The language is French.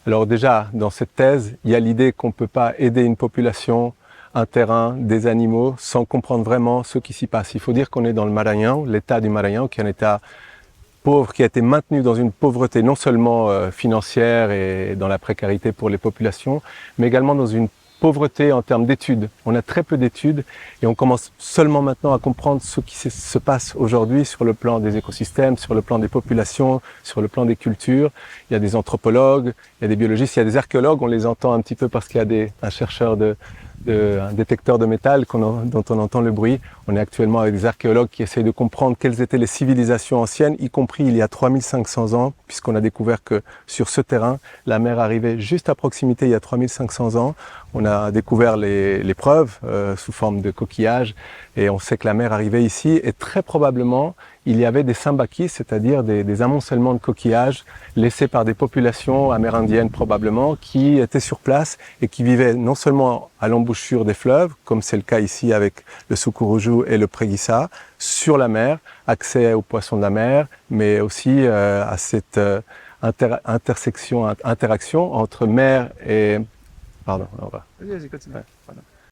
Alors déjà, dans cette thèse, il y a l'idée qu'on ne peut pas aider une population, un terrain, des animaux, sans comprendre vraiment ce qui s'y passe. Il faut dire qu'on est dans le Maranhão, l'état du Maranhão, qui est un état pauvre, qui a été maintenu dans une pauvreté non seulement financière et dans la précarité pour les populations, mais également dans une pauvreté en termes d'études. On a très peu d'études et on commence seulement maintenant à comprendre ce qui se passe aujourd'hui sur le plan des écosystèmes, sur le plan des populations, sur le plan des cultures. Il y a des anthropologues, il y a des biologistes, il y a des archéologues, on les entend un petit peu parce qu'il y a un chercheur un détecteur de métal dont on entend le bruit. On est actuellement avec des archéologues qui essayent de comprendre quelles étaient les civilisations anciennes, y compris il y a 3500 ans, puisqu'on a découvert que sur ce terrain, la mer arrivait juste à proximité il y a 3500 ans. On a découvert les preuves sous forme de coquillages et on sait que la mer arrivait ici et très probablement il y avait des sambaquis, c'est-à-dire des amoncellements de coquillages laissés par des populations amérindiennes probablement qui étaient sur place et qui vivaient non seulement à l'embouchure des fleuves, comme c'est le cas ici avec le Sucuruju et le Preguiça, sur la mer, accès aux poissons de la mer, mais aussi à cette interaction entre mer et... Pardon, on va. Vas-y, continue. Ouais. Voilà.